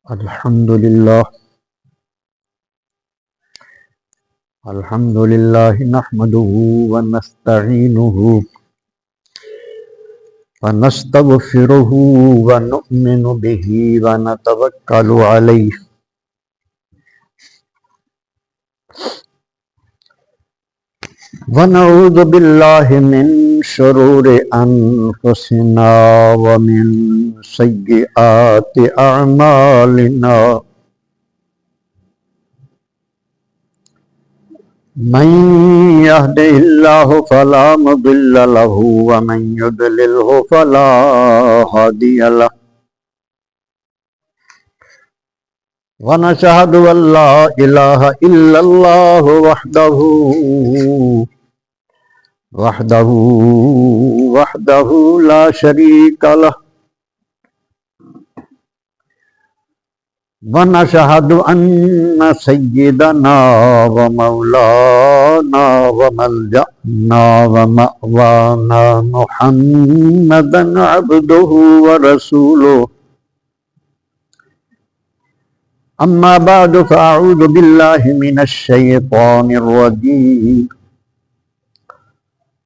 الحمد للہ نحمده ونستعینه ونستغفره ونؤمن به ونتوکل علیہ ونعوذ باللہ من شرور انفسنا ومن سیئات اعمالنا من يهده الله فلا مضل له ومن يضلله فلا هادي له ونشهد أن لا إله إلا الله وحده لا شريك له ونشهد أن سيدنا ومولانا وملجأنا ومأوانا محمدا عبده ورسوله أما بعد فأعوذ بالله من الشيطان الرجيم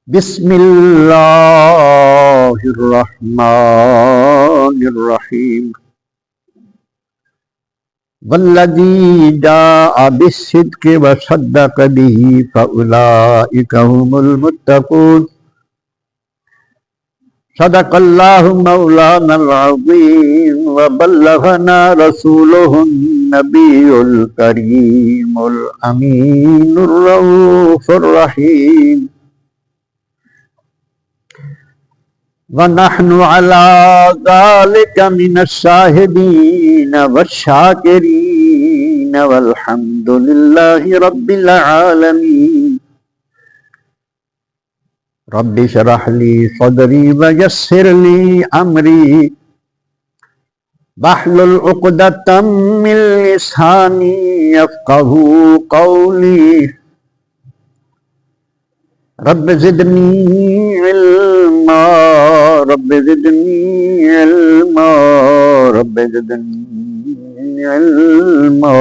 بسم الله الرحمن الرحيم والذي جاء بالصدق وصدق به فأولئك هم المتقون صدق الله مولانا العظيم وبلغنا رسوله النبي الكريم الأمين الرؤوف الرحيم ونحن على ذلك من الشاهدين والشاكرين والحمد لله رب العالمين رب اشرح لي صدري ويسر لي أمري واحلل عقدة من لساني يفقهوا قولي رب زدني علما رب زدني علما رب زدنی علما۔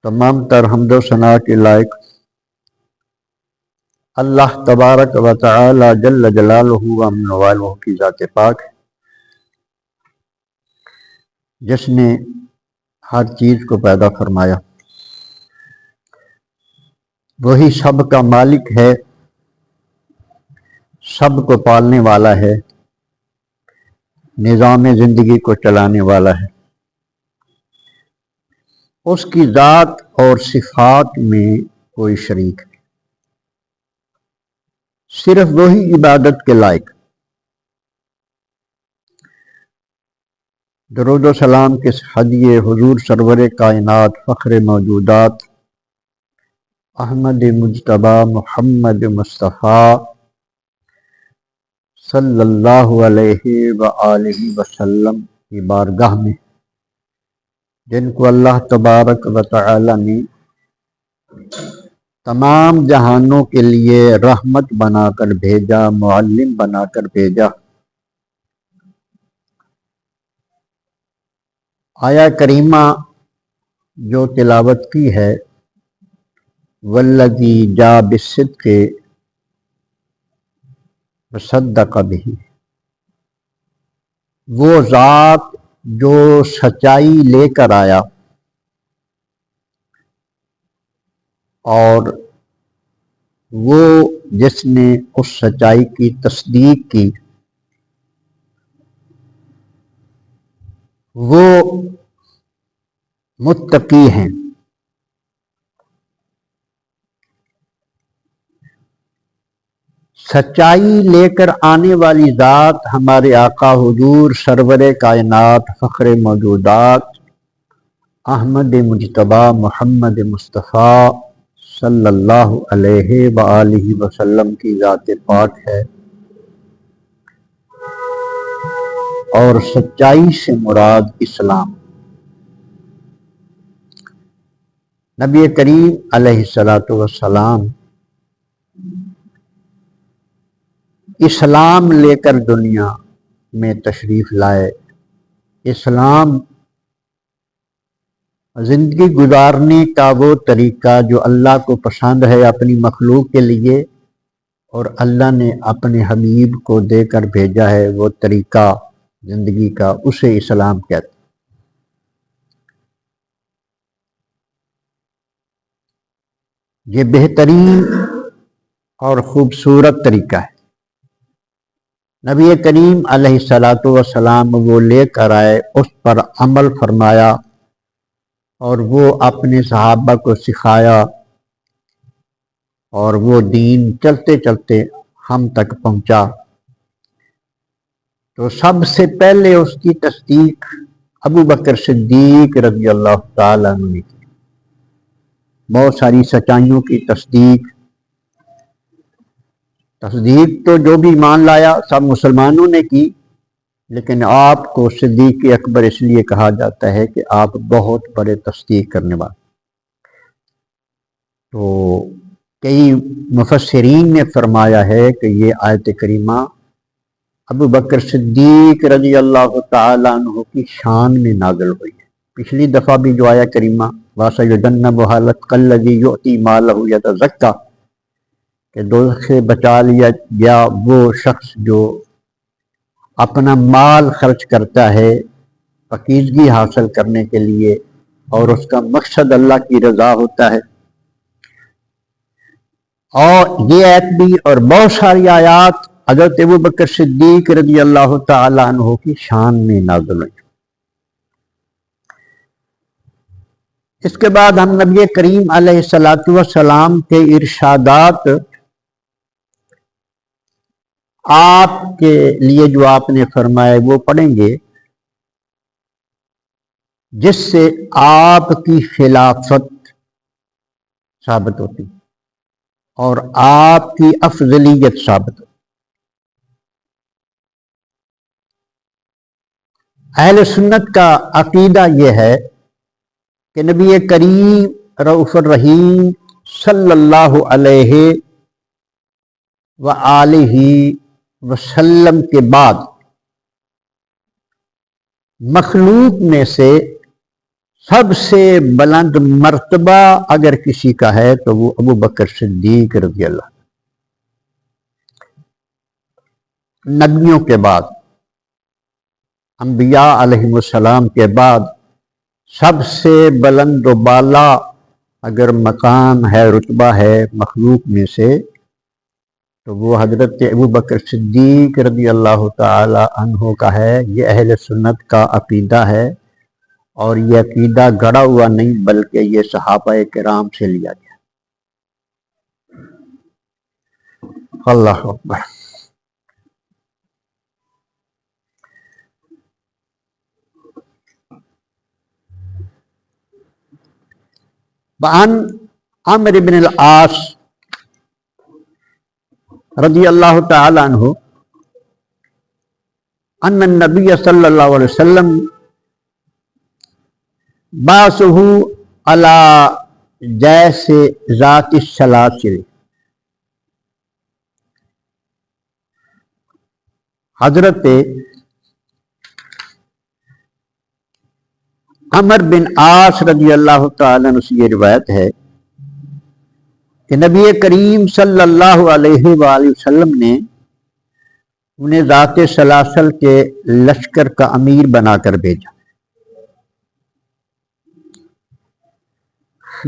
تمام تر حمد و ثنا کے لائق اللہ تبارک و تعالی جل جلالہ و امن والہ کی ذات پاک ہے، جس نے ہر چیز کو پیدا فرمایا، وہی سب کا مالک ہے، سب کو پالنے والا ہے، نظام زندگی کو چلانے والا ہے۔ اس کی ذات اور صفات میں کوئی شریک نہیں، صرف وہی عبادت کے لائق۔ درود و سلام کے ہدیے حضور سرور کائنات فخر موجودات احمد مجتبی محمد مصطفیٰ صلی اللہ علیہ وآلہ وسلم کی بارگاہ میں، جن کو اللہ تبارک و تعالی نے تمام جہانوں کے لیے رحمت بنا کر بھیجا، معلم بنا کر بھیجا۔ آیا کریمہ جو تلاوت کی ہے، والذی جاء بالصدق وصدق به، وہ ذات جو سچائی لے کر آیا اور وہ جس نے اس سچائی کی تصدیق کی، وہ متقی ہیں۔ سچائی لے کر آنے والی ذات ہمارے آقا حضور سرور کائنات فخر موجودات احمد مجتبی محمد مصطفیٰ صلی اللہ علیہ وآلہ وسلم کی ذات پاک ہے، اور سچائی سے مراد اسلام۔ نبی کریم علیہ السلام اسلام لے کر دنیا میں تشریف لائے، اسلام زندگی گزارنے کا وہ طریقہ جو اللہ کو پسند ہے اپنی مخلوق کے لیے، اور اللہ نے اپنے حبیب کو دے کر بھیجا ہے وہ طریقہ زندگی کا، اسے اسلام کہتے ہیں۔ یہ بہترین اور خوبصورت طریقہ ہے۔ نبی کریم علیہ الصلاۃ والسلام وہ لے کر آئے، اس پر عمل فرمایا اور وہ اپنے صحابہ کو سکھایا، اور وہ دین چلتے چلتے ہم تک پہنچا۔ تو سب سے پہلے اس کی تصدیق ابو بکر صدیق رضی اللہ تعالیٰ عنہ نے کی۔ بہت ساری سچائیوں کی تصدیق تو جو بھی ایمان لایا سب مسلمانوں نے کی، لیکن آپ کو صدیق اکبر اس لیے کہا جاتا ہے کہ آپ بہت بڑے تصدیق کرنے والے۔ تو کئی مفسرین نے فرمایا ہے کہ یہ آیت کریمہ ابو بکر صدیق رضی اللہ تعالیٰ عنہ کی شان میں نازل ہوئی ہے۔ پچھلی دفعہ بھی جو آیا کریمہ وَسَيُجَنَّبُهَا الْأَتْقَى الَّذِي يُؤْتِي مَالَهُ يَتَزَكَّىٰ، کہ دوزخ سے بچا لیا گیا وہ شخص جو اپنا مال خرچ کرتا ہے پاکیزگی حاصل کرنے کے لیے، اور اس کا مقصد اللہ کی رضا ہوتا ہے۔ اور یہ آیت بھی اور بہت ساری آیات حضرت ابو بکر صدیق رضی اللہ تعالیٰ عنہ کی شان میں نازل ہوئی۔ اس کے بعد ہم نبی کریم علیہ الصلاۃ والسلام کے ارشادات آپ کے لیے جو آپ نے فرمائے وہ پڑھیں گے، جس سے آپ کی خلافت ثابت ہوتی اور آپ کی افضلیت ثابت ہوتی۔ اہل سنت کا عقیدہ یہ ہے کہ نبی کریم رؤوف الرحیم صلی اللہ علیہ وآلہ وسلم کے بعد مخلوق میں سے سب سے بلند مرتبہ اگر کسی کا ہے تو وہ ابو بکر صدیق رضی اللہ، نبیوں کے بعد، انبیاء علیہ السلام کے بعد سب سے بلند و بالا اگر مقام ہے، رتبہ ہے مخلوق میں سے، تو وہ حضرت ابو بکر صدیق رضی اللہ تعالی عنہ کا ہے۔ یہ اہل سنت کا عقیدہ ہے، اور یہ عقیدہ گڑا ہوا نہیں بلکہ یہ صحابہ کرام سے لیا گیا۔ اللہ اکبر۔ وعن عمرو بن العاص رضی اللہ تعالی عنہ ان النبی صلی اللہ علیہ وسلم بعثہ علی جیش ذات السلاسل۔ حضرت عمرو بن عاص رضی اللہ تعالیٰ عنہ سے یہ روایت ہے کہ نبی کریم صلی اللہ علیہ وآلہ وسلم نے انہیں ذات سلاسل کے لشکر کا امیر بنا کر بھیجا۔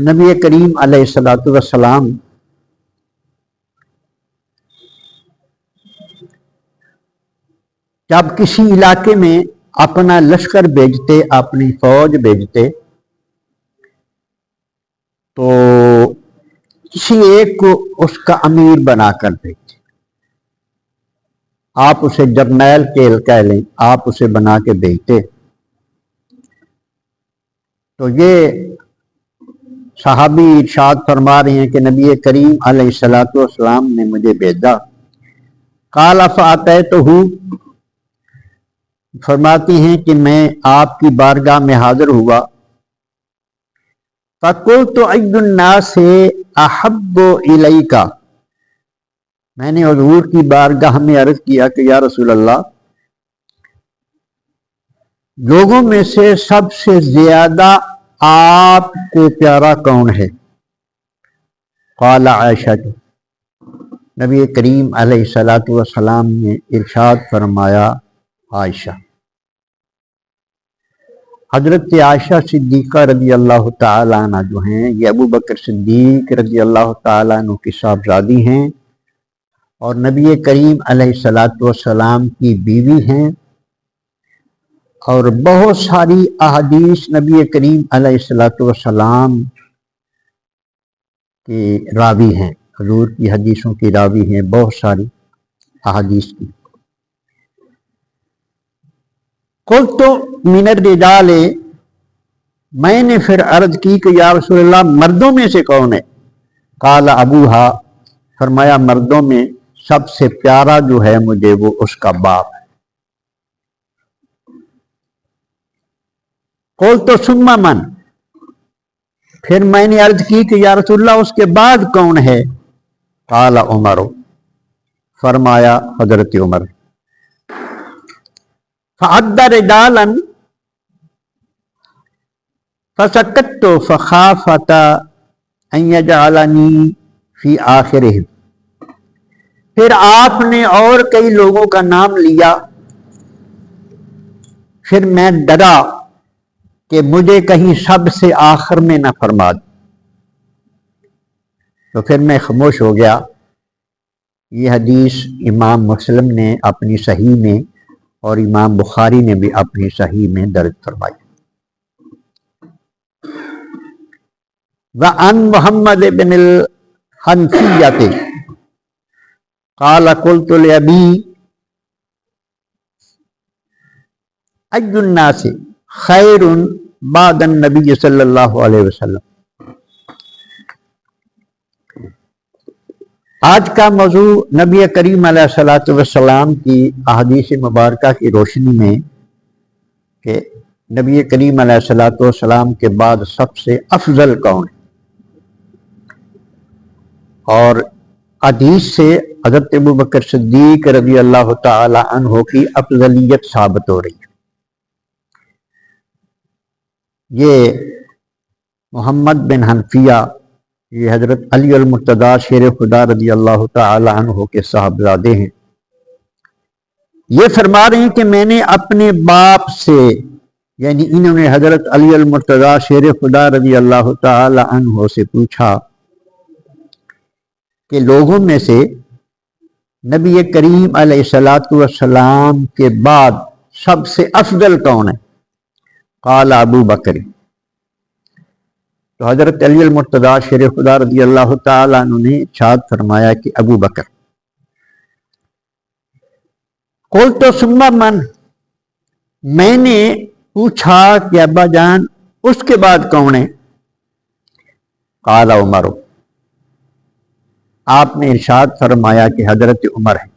نبی کریم علیہ الصلوۃ والسلام جب کسی علاقے میں اپنا لشکر بھیجتے، اپنی فوج بھیجتے، تو کسی ایک کو اس کا امیر بنا کر بھیجتے۔ آپ اسے جرنیل کہہ لیں، آپ اسے بنا کے بھیجتے۔ تو یہ صحابی ارشاد فرما رہے ہیں کہ نبی کریم علیہ الصلوۃ والسلام نے مجھے بھیجا۔ قال فأتیتہ، فرماتی ہیں کہ میں آپ کی بارگاہ میں حاضر ہوا۔ فقلت ای الناس احب الیک، میں نے حضور کی بارگاہ میں عرض کیا کہ یا رسول اللہ، لوگوں میں سے سب سے زیادہ آپ کو پیارا کون ہے؟ قال عائشہ، نبی کریم علیہ الصلاۃ والسلام نے ارشاد فرمایا عائشہ۔ حضرت عائشہ صدیقہ رضی اللہ تعالیٰ عنہ جو ہیں یہ ابو بکر صدیق رضی اللہ تعالیٰ عنہ کی صاحبزادی ہیں اور نبی کریم علیہ الصلاۃ والسلام کی بیوی ہیں، اور بہت ساری احادیث نبی کریم علیہ الصلاۃ والسلام کے راوی ہیں، حضور کی حدیثوں کی راوی ہیں بہت ساری احادیث کی۔ قلت من الرجال، میں نے پھر عرض کی کہ یا رسول اللہ مردوں میں سے کون ہے؟ قال ابوہا، فرمایا مردوں میں سب سے پیارا جو ہے مجھے وہ اس کا باپ ہے۔ قلت ثم من، پھر میں نے عرض کی کہ یا رسول اللہ اس کے بعد کون ہے؟ قال عمر، فرمایا حضرت عمر۔ فعد رجالا فسکت فخافت ان یجعلنی فی آخرہم، پھر آپ نے اور کئی لوگوں کا نام لیا، پھر میں ڈرا کہ مجھے کہیں سب سے آخر میں نہ فرما دے، تو پھر میں خاموش ہو گیا۔ یہ حدیث امام مسلم نے اپنی صحیح میں اور امام بخاری نے بھی اپنی صحیح میں درج فرمائی۔ وعن محمد بن الحنفیہ قال قلت لأبی ای الناس خیر بعد النبی صلی اللہ علیہ وسلم۔ آج کا موضوع نبی کریم علیہ الصلوۃ والسلام کی احادیث مبارکہ کی روشنی میں کہ نبی کریم علیہ الصلوۃ والسلام کے بعد سب سے افضل کون ہے، اور حدیث سے حضرت ابو بکر صدیق رضی اللہ تعالی عنہ کی افضلیت ثابت ہو رہی ہے۔ یہ محمد بن حنفیہ یہ حضرت علی المرتضیٰ شیر خدا رضی اللہ تعالی عنہ کے صاحبزادے ہیں۔ یہ فرما رہے ہیں کہ میں نے اپنے باپ سے، یعنی انہوں نے حضرت علی المرتضیٰ شیر خدا رضی اللہ تعالی عنہ سے پوچھا کہ لوگوں میں سے نبی کریم علیہ الصلوۃ والسلام کے بعد سب سے افضل کون ہے؟ قال ابو بکر، تو حضرت علی المرتضیٰ شیر خدا رضی اللہ تعالیٰ عنہ نے ارشاد فرمایا کہ ابو بکر۔ قلت ثم من، میں نے پوچھا کہ ابا جان اس کے بعد کون ہے؟ قال عمر، آپ نے ارشاد فرمایا کہ حضرت عمر ہے۔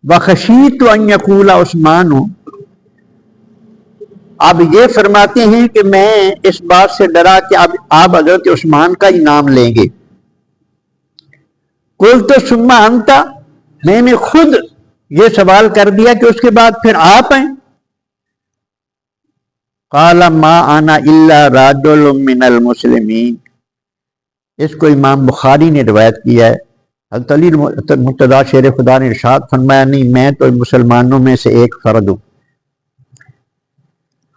وخشیت ان یقول عثمان، اب یہ فرماتے ہیں کہ میں اس بات سے ڈرا کہ اب آپ حضرت عثمان کا ہی نام لیں گے۔ قلت ثم انت، میں نے خود یہ سوال کر دیا کہ اس کے بعد پھر آپ ہیں۔ قال ما انا الا رجل من المسلمین، اس کو امام بخاری نے روایت کیا ہے۔ حضرت علی مرتضیٰ شیر خدا نے ارشاد فرمایا نہیں، میں تو مسلمانوں میں سے ایک فرد ہوں۔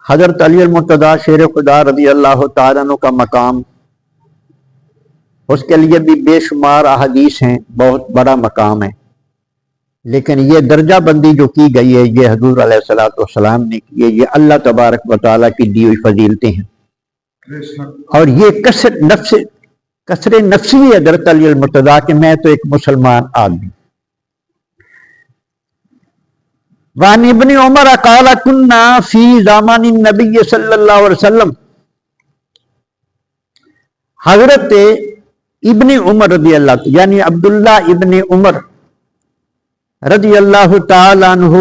حضرت علی المرتضیٰ شیر خدا رضی اللہ تعالیٰ عنہ کا مقام، اس کے لیے بھی بے شمار احادیث ہیں، بہت بڑا مقام ہے، لیکن یہ درجہ بندی جو کی گئی ہے یہ حضور علیہ الصلوۃ والسلام نے کی ہے، یہ اللہ تبارک و تعالیٰ کی دی ہوئی فضیلتیں ہیں، اور یہ کثر نفسی ہے حضرت علی المرتضیٰ کہ میں تو ایک مسلمان آدمی۔ وعن ابن عمر قال كنا في زمان النبي صلی اللہ علیہ وسلم، حضرت ابن عمر رضی اللہ یعنی عبداللہ ابن عمر رضی اللہ تعالیٰ عنہ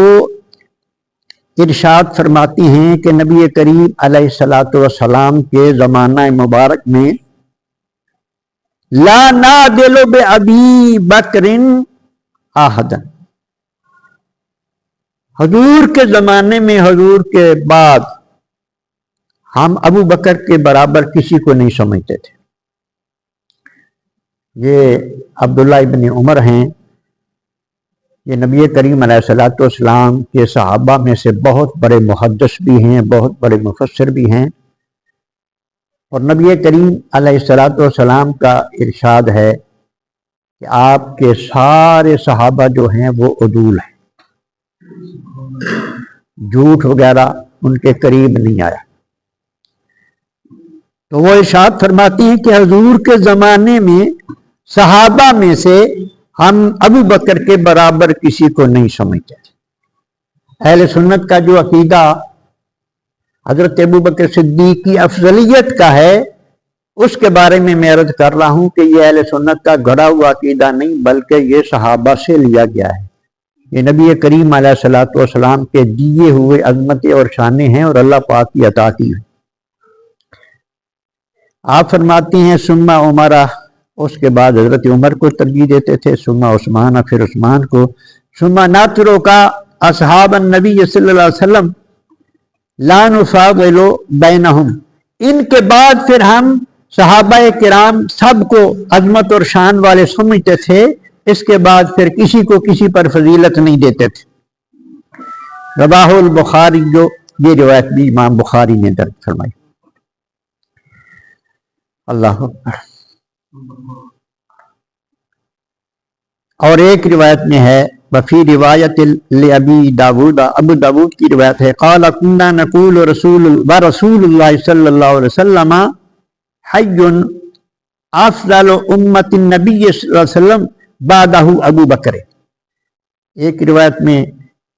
ارشاد فرماتی ہیں کہ نبی کریم علیہ الصلوۃ والسلام کے زمانہ مبارک میں لا نعدل بأبی بکر احدا، حضور کے زمانے میں، حضور کے بعد ہم ابو بکر کے برابر کسی کو نہیں سمجھتے تھے۔ یہ عبداللہ ابن عمر ہیں، یہ نبی کریم علیہ الصلوۃ والسلام کے صحابہ میں سے بہت بڑے محدث بھی ہیں، بہت بڑے مفسر بھی ہیں، اور نبی کریم علیہ الصلوۃ والسلام کا ارشاد ہے کہ آپ کے سارے صحابہ جو ہیں وہ عدول ہیں، جھوٹ وغیرہ ان کے قریب نہیں آیا۔ تو وہ ارشاد فرماتی ہیں کہ حضور کے زمانے میں صحابہ میں سے ہم ابو بکر کے برابر کسی کو نہیں سمجھتے تھے۔ اہل سنت کا جو عقیدہ حضرت ابو بکر صدیق کی افضلیت کا ہے، اس کے بارے میں عرض کر رہا ہوں کہ یہ اہل سنت کا گھڑا ہوا عقیدہ نہیں، بلکہ یہ صحابہ سے لیا گیا ہے۔ یہ نبی کریم علیہ الصلوۃ والسلام کے دیے ہوئے عظمتیں اور شانیں ہیں، اور اللہ پاک کی عطا کی ہیں۔ آپ فرماتی ہیں ثم عمرہ، اس کے بعد حضرت عمر کو ترجیح دیتے تھے، ثم عثمان، پھر عثمان کو، ثم نترک اصحاب النبی صلی اللہ علیہ وسلم لا نفاضل بینہم، ان کے بعد پھر ہم صحابہ کرام سب کو عظمت اور شان والے سمجھتے تھے، اس کے بعد پھر کسی کو کسی پر فضیلت نہیں دیتے تھے۔ رواہ البخاری، جو یہ روایت بھی امام بخاری نے درج فرمائی۔ اللہ اکبر۔ اور ایک روایت میں ہے، وفی روایت لابی داود، ابو داود کی روایت ہے، قال كنا نقول رسول اللہ صلی اللہ علیہ وسلم حی افضل امت النبی صلی اللہ علیہ وسلم بعدہ ابو بکر۔ ایک روایت میں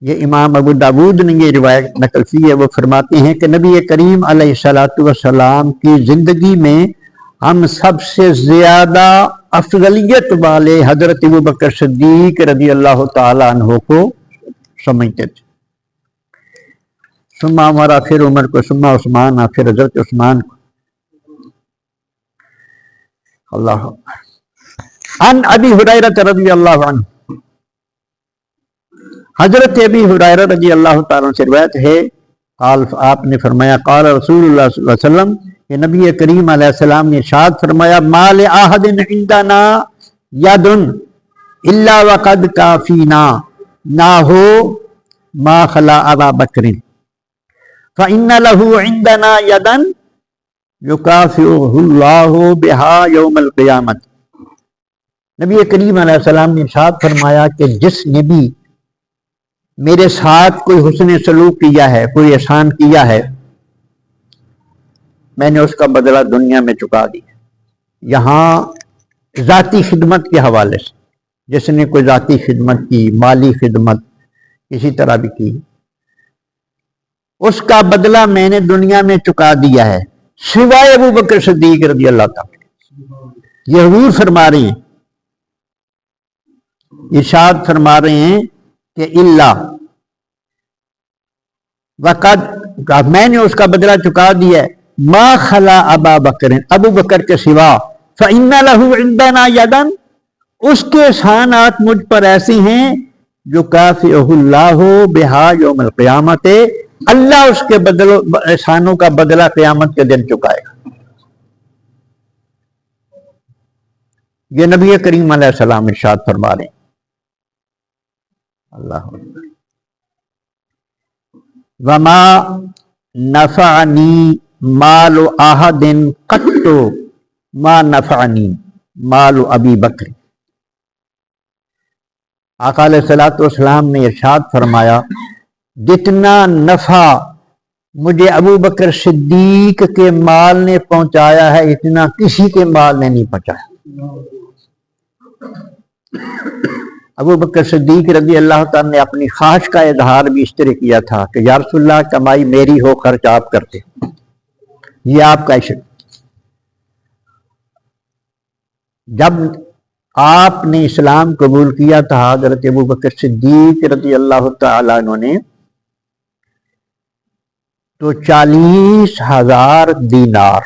یہ امام ابو داود نے یہ روایت نقل کی ہے، وہ فرماتے ہیں کہ نبی کریم علیہ الصلوۃ والسلام کی زندگی میں ہم سب سے زیادہ افضلیت والے حضرت ابو بکر صدیق رضی اللہ تعالیٰ عنہ کو سمجھتے تھے۔ ثم عمر، پھر عمر کو، ثم عثمان، پھر حضرت عثمان کو۔ اللہ عن ابی ہریرہ رضی اللہ عنہ، حضرت ابی ہریرہ رضی اللہ تعالیٰ عنہ سے روایت ہے، قال، آپ نے فرمایا، قال رسول اللہ صلی اللہ علیہ وسلم، کہ نبی کریم علیہ السلام نے ارشاد فرمایا، ما لأحد عندنا ید الا وقد کافینا، نہ ہو ما خلا ابا بکر فإن له عندنا یدا یکافئہ اللہ بہا یوم القیامت۔ نبی کریم علیہ السلام نے ارشاد فرمایا کہ جس نے بھی میرے ساتھ کوئی حسن سلوک کیا ہے، کوئی احسان کیا ہے، میں نے اس کا بدلہ دنیا میں چکا دیا۔ یہاں ذاتی خدمت کے حوالے سے، جس نے کوئی ذاتی خدمت کی، مالی خدمت کسی طرح بھی کی، اس کا بدلہ میں نے دنیا میں چکا دیا ہے، سوائے ابو بکر صدیق رضی اللہ تعالیٰ۔ یہ حضور فرما رہے ہیں، ارشاد فرما رہے ہیں کہ اللہ وقد، میں نے اس کا بدلہ چکا دیا ہے، ما خلا ابا بکر، ابو بکر کے سوا، فإن له عندنا یدا، اس کے احسانات مجھ پر ایسے ہیں جو کافئہ اللہ بہا یوم القیامت، اللہ اس کے احسانوں کا بدلہ قیامت کے دن چکائے گا۔ یہ نبی کریم علیہ السلام ارشاد فرما رہے ہیں۔ اللہ وما نفعنی مال احد قط ما نفعنی مال ابی بکر۔ آقا علیہ الصلوۃ والسلام نے ارشاد فرمایا، جتنا نفع مجھے ابو بکر صدیق کے مال نے پہنچایا ہے، اتنا کسی کے مال نے نہیں پہنچایا۔ ابو بکر صدیق رضی اللہ تعالیٰ نے اپنی خواہش کا اظہار بھی اس طرح کیا تھا کہ یا رسول اللہ، کمائی میری ہو، خرچ آپ کرتے، یہ آپ کا عشق۔ جب آپ نے اسلام قبول کیا تھا حضرت ابو بکر صدیق رضی اللہ تعالیٰ عنہ نے، تو 40,000 دینار،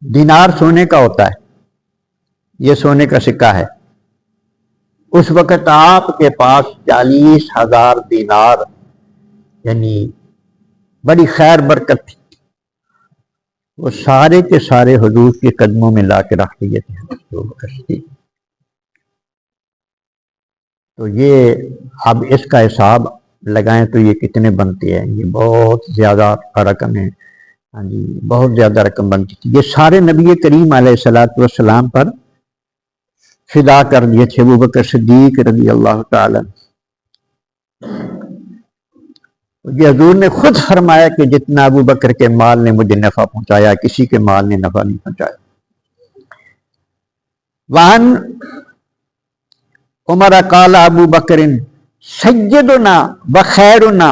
دینار سونے کا ہوتا ہے، یہ سونے کا سکہ ہے، اس وقت آپ کے پاس 40,000 دینار یعنی بڑی خیر برکت تھی، وہ سارے کے سارے حضور کے قدموں میں لا کے رکھ دیے تھے۔ تو یہ اب اس کا حساب لگائیں تو یہ کتنے بنتے ہیں، یہ بہت زیادہ رقم ہے، ہاں جی بہت زیادہ رقم بنتی تھی۔ یہ سارے نبی کریم علیہ السلام پر فدا کر دیے تھے ابوبکر صدیق رضی اللہ تعالی۔ یہ حضور نے خود فرمایا کہ جتنا ابوبکر کے مال نے مجھے نفع پہنچایا کسی کے مال نے نفع نہیں پہنچایا۔ وان عمر قال ابو بکر سیدنا وخیرنا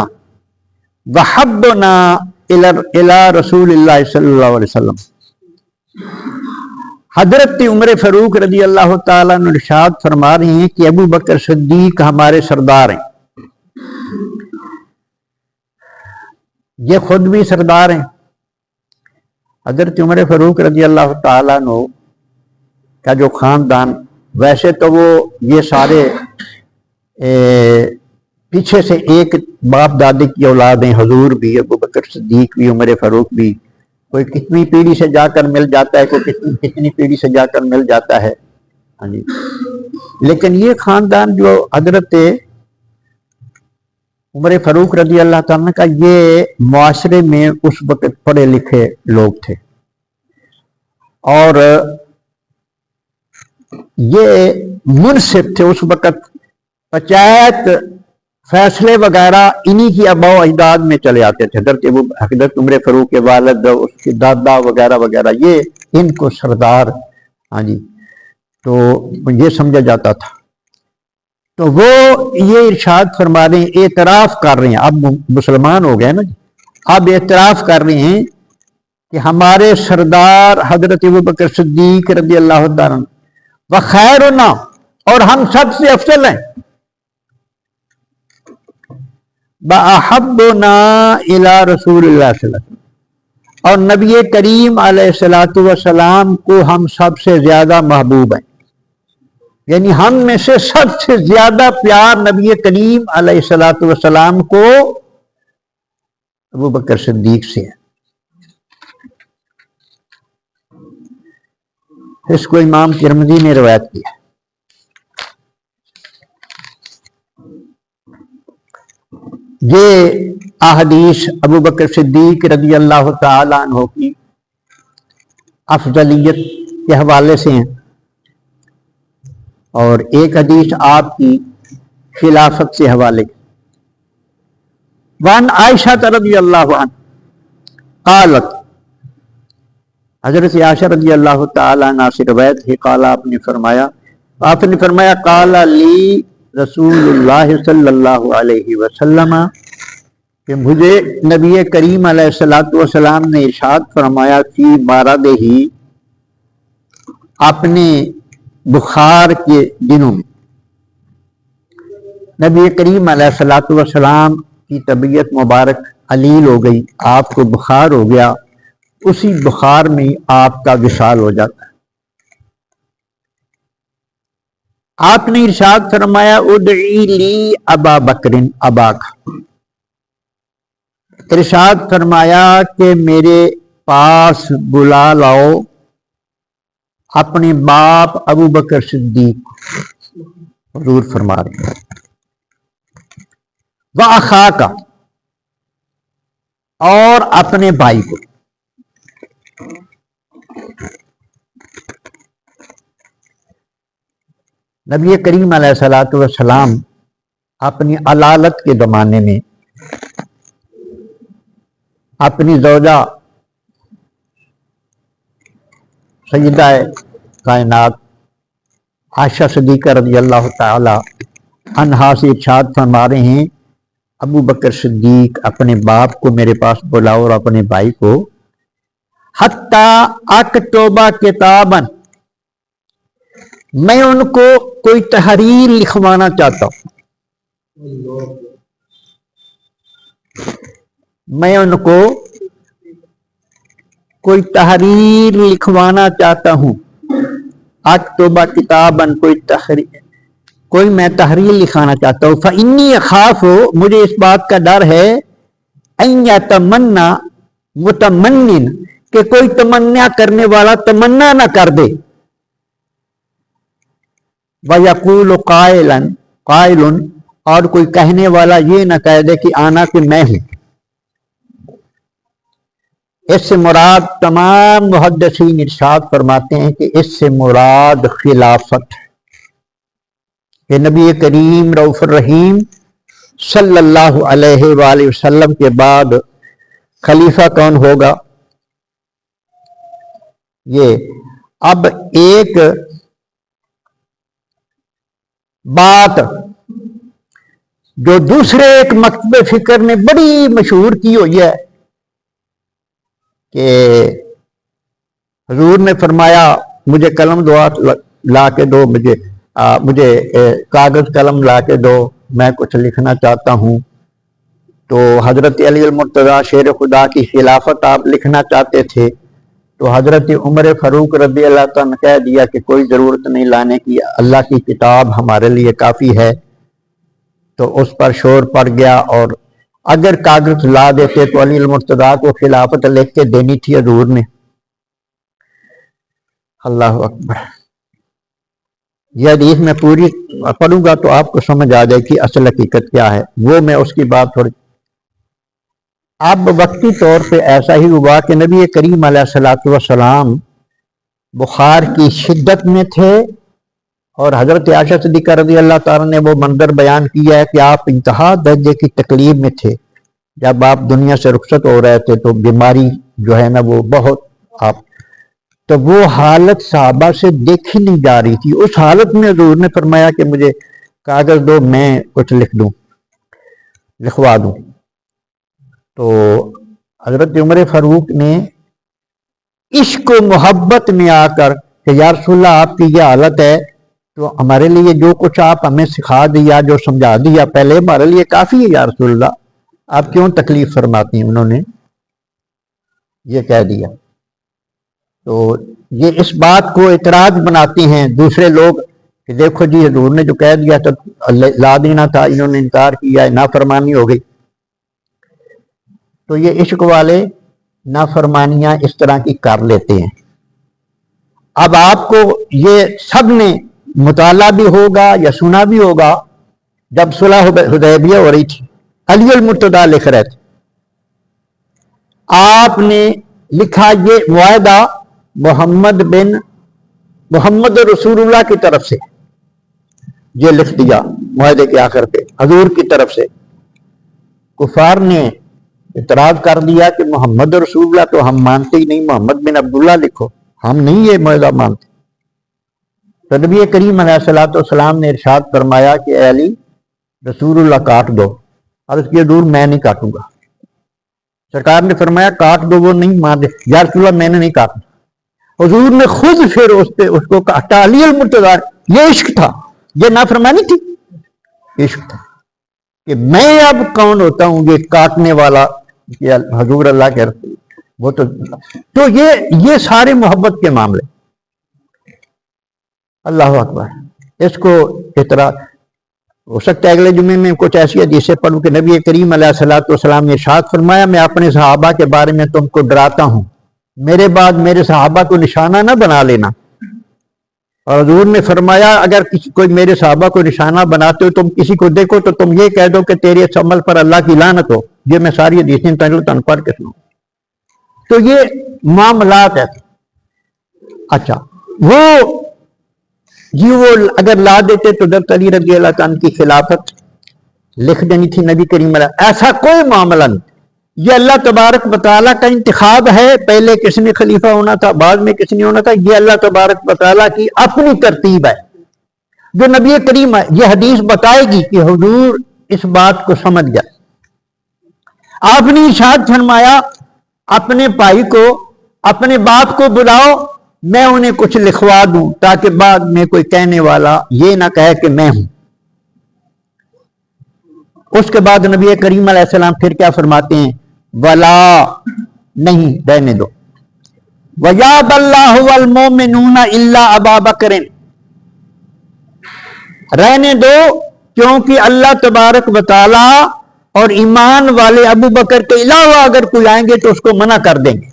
وحبنا الی رسول اللہ صلی اللہ علیہ وسلم۔ حضرت عمر فاروق رضی اللہ تعالیٰ عنہ ارشاد فرما رہے ہیں کہ ابو بکر صدیق ہمارے سردار ہیں، یہ خود بھی سردار ہیں۔ حضرت عمر فاروق رضی اللہ تعالیٰ عنہ کا جو خاندان، ویسے تو وہ یہ سارے پیچھے سے ایک باپ دادے کی اولاد ہیں، حضور بھی، ابو بکر صدیق بھی، عمر فاروق بھی، کوئی کتنی پیڑھی سے جا کر مل جاتا ہے، کوئی کتنی پیڑھی سے جا کر مل جاتا ہے، ہاں جی۔ لیکن یہ خاندان جو حضرت عمر فاروق رضی اللہ تعالیٰ کا، یہ معاشرے میں اس وقت پڑھے لکھے لوگ تھے، اور یہ منصف تھے اس وقت، پنچایت فیصلے وغیرہ انہی کی آباء و اجداد میں چلے آتے تھے۔ حضرت عمر فاروق کے والد، اس کے دادا وغیرہ وغیرہ، یہ ان کو سردار، ہاں جی، تو یہ سمجھا جاتا تھا۔ تو وہ یہ ارشاد فرما رہے ہیں، اعتراف کر رہے ہیں، اب مسلمان ہو گئے نا جی، اب اعتراف کر رہے ہیں کہ ہمارے سردار حضرت ابوبکر صدیق رضی اللہ تعالیٰ وخیرنا، اور ہم سب سے افضل ہیں، بأحبنا الی رسول اللہ صلی اللہ علیہ وسلم، اور نبی کریم علیہ السلام کو ہم سب سے زیادہ محبوب ہیں، یعنی ہم میں سے سب سے زیادہ پیار نبی کریم علیہ السلام کو ابوبکر صدیق سے ہے۔ اس کو امام ترمذی نے روایت کیا۔ یہ احادیث ابوبکر صدیق رضی اللہ تعالی عنہ کی افضلیت کے حوالے سے ہیں، اور ایک حدیث آپ کی خلافت سے حوالے کی۔ وان عائشہ رضی اللہ عنہ قالت، حضرت عائشہ رضی اللہ تعالی عنہ سے روایت ہے، قال آپ نے فرمایا قال لی رسول اللہ صلی اللہ علیہ وسلم، کہ مجھے نبی کریم علیہ السلام نے ارشاد فرمایا فی مرضہ، اپنے بخار کے دنوں میں۔ نبی کریم علیہ السلام کی طبیعت مبارک علیل ہو گئی، آپ کو بخار ہو گیا، اسی بخار میں آپ کا وصال ہو جاتا ہے۔ آپ نے ارشاد فرمایا ادعی لی ابا بکر اباک، ارشاد فرمایا کہ میرے پاس بلا لاؤ اپنے باپ ابو بکر صدیق، حضور فرما رہے ہیں، وَأَخَاكَ، اور اپنے بھائی کو۔ نبی کریم علیہ السلام اپنی علالت کے زمانے میں اپنی زوجہ سیدہ کائنات عائشہ صدیقہ رضی اللہ تعالی عنہا سے ارشاد فرما رہے ہیں، ابو بکر صدیق اپنے باپ کو میرے پاس بلاؤ اور اپنے بھائی کو، حتی اکتبہ کتاباً، میں ان کو کوئی تحریر لکھوانا چاہتا ہوں، میں ان کو کوئی تحریر لکھوانا چاہتا ہوں، اکتبہ کتاباً، کوئی میں تحریر لکھانا چاہتا ہوں، فإنی اخاف، مجھے اس بات کا ڈر ہے، ان یتمنی متمنن، کہ کوئی تمنا کرنے والا تمنا نہ کر دے، وَيَقُولُ قائل، اور کوئی کہنے والا یہ نہ کہہ دے کہ آنا کہ میں ہوں۔ اس سے مراد، تمام محدثین ارشاد فرماتے ہیں کہ اس سے مراد خلافت، کہ نبی کریم رؤوف الرحیم صلی اللہ علیہ وآلہ وسلم کے بعد خلیفہ کون ہوگا؟ یہ اب ایک بات جو دوسرے ایک مکتب فکر نے بڑی مشہور کی ہوئی ہے کہ حضور نے فرمایا مجھے قلم دعا لا کے دو، مجھے کاغذ قلم لا کے دو، میں کچھ لکھنا چاہتا ہوں۔ تو حضرت علی المرتضیٰ شیر خدا کی خلافت آپ لکھنا چاہتے تھے، تو حضرت عمر فاروق رضی اللہ تعالیٰ نے کہہ دیا کہ کوئی ضرورت نہیں لانے کی، اللہ کی کتاب ہمارے لیے کافی ہے۔ تو اس پر شور پڑ گیا، اور اگر کاغذ لا دیتے تو علی المرتضیٰ کو خلافت لکھ کے دینی تھی حضور نے۔ اللہ اکبر۔ یہ حدیث میں پوری پڑھوں گا تو آپ کو سمجھ آ جائے کہ اصل حقیقت کیا ہے، وہ میں اس کی بات تھوڑی۔ اب وقتی طور پہ ایسا ہی ہوا کہ نبی کریم علیہ الصلوۃ والسلام بخار کی شدت میں تھے، اور حضرت عائشہ صدیقہ رضی اللہ تعالیٰ نے وہ منظر بیان کیا ہے کہ آپ انتہا درجے کی تکلیف میں تھے جب آپ دنیا سے رخصت ہو رہے تھے، تو بیماری جو ہے نا وہ بہت تو وہ حالت صحابہ سے دیکھی نہیں جا رہی تھی۔ اس حالت میں حضور نے فرمایا کہ مجھے کاغذ دو، میں کچھ لکھوا دوں۔ تو حضرت عمر فاروق نے عشق و محبت میں آ کر کہ یا رسول اللہ آپ کی یہ حالت ہے، تو ہمارے لیے جو کچھ آپ ہمیں سکھا دیا، جو سمجھا دیا پہلے، ہمارے لیے کافی ہے یا رسول اللہ، آپ کیوں تکلیف فرماتی ہیں؟ انہوں نے یہ کہہ دیا۔ تو یہ اس بات کو اعتراض بناتے ہیں دوسرے لوگ کہ دیکھو جی حضور نے جو کہہ دیا تو لا دینا تھا، انہوں نے انکار کیا، نافرمانی ہو گئی۔ تو یہ عشق والے نافرمانیاں اس طرح کی کر لیتے ہیں۔ اب آپ کو یہ سب نے مطالعہ بھی ہوگا یا سنا بھی ہوگا، جب صلح حدیبیہ ہو رہی تھی، علی المرتضیٰ لکھ رہے تھے، آپ نے لکھا یہ معاہدہ محمد رسول اللہ کی طرف سے، یہ لکھ دیا معاہدے کے آخر پہ حضور کی طرف سے۔ کفار نے اعتراض کر دیا کہ محمد رسول اللہ تو ہم مانتے ہی نہیں، محمد بن عبداللہ لکھو، ہم نہیں یہ معاہدہ مانتے۔ تو نبی کریم علیہ الصلوۃ والسلام نے ارشاد فرمایا کہ اے علی، رسول اللہ کاٹ دو۔ عرض کی حضور میں نہیں کاٹوں گا۔ سرکار نے فرمایا کاٹ دو، وہ نہیں مانتے، یا رسول اللہ میں نے نہیں کاٹنا۔ حضور نے خود پھر اس کو کاٹا۔ علی المرتضیٰ، یہ عشق تھا، یہ نافرمانی تھی، عشق تھا کہ میں اب کون ہوتا ہوں یہ کاٹنے والا، کہ حضور اللہ کے رسول، وہ تو یہ سارے محبت کے معاملے۔ اللہ اکبر۔ اس کو اعتراض ہو سکتا ہے اگلے جمعے میں کچھ ایسی حدیثیں پڑھوں کہ نبی کریم علیہ الصلوۃ والسلام نے ارشاد فرمایا میں اپنے صحابہ کے بارے میں تم کو ڈراتا ہوں، میرے بعد میرے صحابہ کو نشانہ نہ بنا لینا۔ اور حضور نے فرمایا اگر کوئی میرے صحابہ کو نشانہ بناتے ہو، تم کسی کو دیکھو تو تم یہ کہہ دو کہ تیرے اس عمل پر اللہ کی لعنت ہو۔ یہ میں ساری حدیثیں تن پڑھ کے سنوں۔ تو یہ معاملات ہے۔ اچھا، وہ اگر لا دیتے تو حضرت علی رضی اللہ عنہ کی خلافت لکھ دینی تھی نبی کریم علیہ۔ ایسا کوئی معاملہ نہیں، یہ اللہ تبارک و تعالیٰ کا انتخاب ہے، پہلے کس نے خلیفہ ہونا تھا، بعد میں کس نے ہونا تھا، یہ اللہ تبارک و تعالیٰ کی اپنی ترتیب ہے جو نبی کریم ہے۔ یہ حدیث بتائے گی کہ حضور اس بات کو سمجھ گیا۔ آپ نے ارشاد فرمایا اپنے بھائی کو، اپنے باپ کو بلاؤ، میں انہیں کچھ لکھوا دوں تاکہ بعد میں کوئی کہنے والا یہ نہ کہے کہ میں ہوں۔ اس کے بعد نبی کریم علیہ السلام پھر کیا فرماتے ہیں؟ ولا، نہیں، رہنے دو۔ وَيَأْبَى اللَّهُ وَالْمُؤْمِنُونَ إِلَّا أَبَا بَكْرٍ، رہنے دو، کیونکہ اللہ تبارک و تعالی اور ایمان والے ابو بکر کے علاوہ اگر کوئی آئیں گے تو اس کو منع کر دیں گے.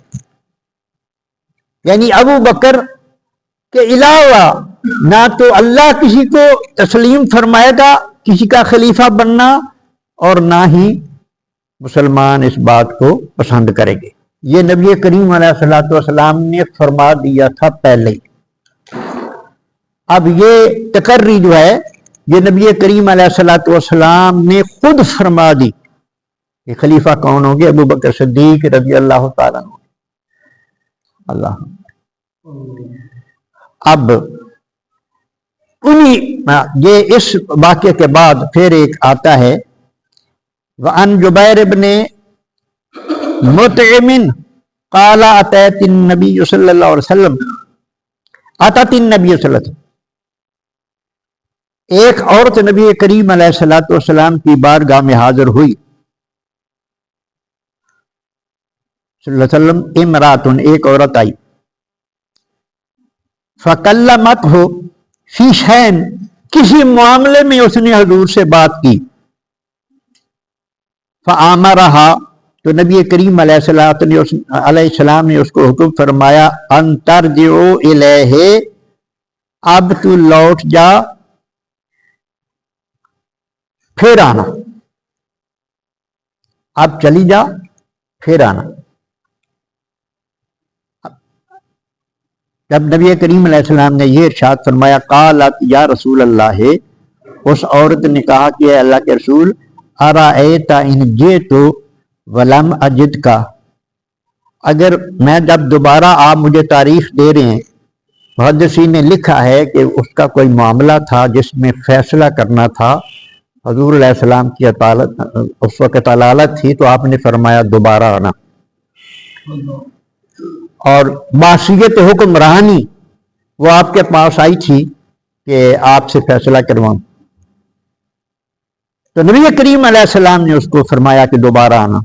یعنی ابو بکر کے علاوہ نہ تو اللہ کسی کو تسلیم فرمائے گا کسی کا خلیفہ بننا، اور نہ ہی مسلمان اس بات کو پسند کریں گے. یہ نبی کریم علیہ الصلوۃ والسلام نے فرما دیا تھا پہلے. اب یہ تقرری جو ہے یہ نبی کریم علیہ الصلوۃ والسلام نے خود فرما دی کہ خلیفہ کون ہوں گے، ابو بکر صدیق رضی اللہ تعالیٰ عنہ. اللہ اب یہ اس واقعے کے بعد پھر ایک آتا ہے وَعَنْ جُبَيْرِ بْنِ مُطْعِمٍ قَالَ أَتَتِ النَّبِيُّ صلی اللہ علیہ وسلم أَتَتِ النَّبِيُّ صلی اللہ علیہ وسلم. ایک عورت نبی کریم علیہ الصلوۃ والسلام کی بارگاہ میں حاضر ہوئی صلی اللہ علیہ وسلم. امراتن، ایک عورت آئی. فَكَلَّمَتْهُ فِي شَيْءٍ، کسی معاملے میں اس نے حضور سے بات کی. فَآمَرَهَا، تو نبی کریم علیہ السلام نے اس کو حکم فرمایا ان ترجعوا الیہ، اب تو لوٹ جا پھر آنا، اب چلی جا پھر آنا. جب نبی کریم علیہ السلام نے یہ ارشاد فرمایا قالت یا رسول اللہ، اس عورت نے کہا کہ اے اللہ کے رسول، ارأیت ان جئت ولم اجد کا، اگر میں جب دوبارہ آپ مجھے تاریخ دے رہے ہیں، محدثین نے لکھا ہے کہ اس کا کوئی معاملہ تھا جس میں فیصلہ کرنا تھا، حضور علیہ السلام کی عطالت اس وقت عدالت تھی، تو آپ نے فرمایا دوبارہ آنا. اور معصیت حکمرانی وہ آپ کے پاس آئی تھی کہ آپ سے فیصلہ کرواؤں. تو نبی کریم علیہ السلام نے اس کو فرمایا کہ دوبارہ آنا.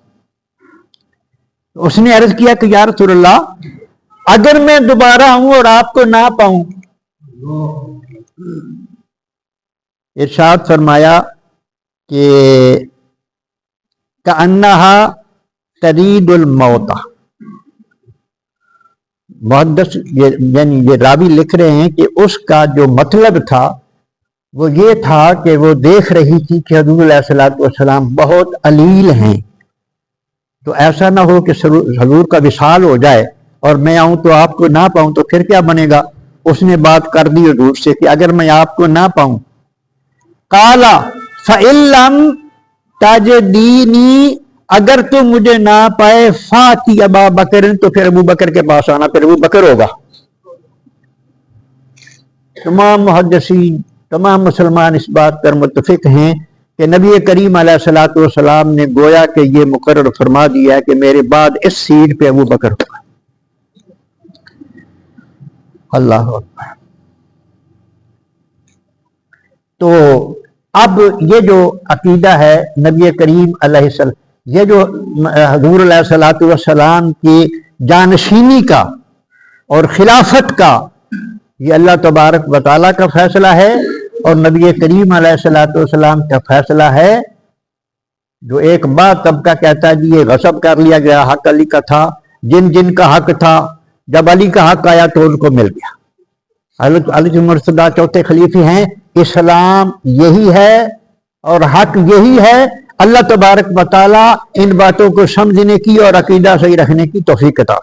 اس نے عرض کیا کہ یا رسول اللہ، اگر میں دوبارہ آؤں اور آپ کو نہ پاؤں، ارشاد فرمایا کہ کأنہا ترید الموت. محدث یعنی یہ راوی لکھ رہے ہیں کہ اس کا جو مطلب تھا وہ یہ تھا کہ وہ دیکھ رہی تھی کہ حضور علیہ الصلوۃ والسلام بہت علیل ہیں، تو ایسا نہ ہو کہ حضور کا وصال ہو جائے اور میں آؤں تو آپ کو نہ پاؤں، تو پھر کیا بنے گا. اس نے بات کر دی حضور سے کہ اگر میں آپ کو نہ پاؤں، قال فإن لم تجدنی، اگر تو مجھے نہ پائے، فاتی ابا بکر، تو پھر ابو بکر کے پاس آنا، پھر ابو بکر ہوگا. تمام محدثین، تمام مسلمان اس بات پر متفق ہیں کہ نبی کریم علیہ الصلوۃ والسلام نے گویا کہ یہ مقرر فرما دیا ہے کہ میرے بعد اس سیٹ پہ ابو بکر ہوگا. اللہ اکبر. تو اب یہ جو عقیدہ ہے نبی کریم علیہ السلام، یہ جو حضور علیہ الصلوۃ والسلام کی جانشینی کا اور خلافت کا، یہ اللہ تبارک و تعالیٰ کا فیصلہ ہے اور نبی کریم علیہ الصلوۃ والسلام کا فیصلہ ہے. جو ایک بعض طبقہ کہتا ہے جی یہ غصب کر لیا گیا، حق علی کا تھا، جن کا حق تھا جب علی کا حق آیا تو ان کو مل گیا. علی مرتضیٰ چوتھے خلیفے ہیں. اسلام یہی ہے اور حق یہی ہے. اللہ تبارک و تعالیٰ ان باتوں کو سمجھنے کی اور عقیدہ صحیح رکھنے کی توفیق عطا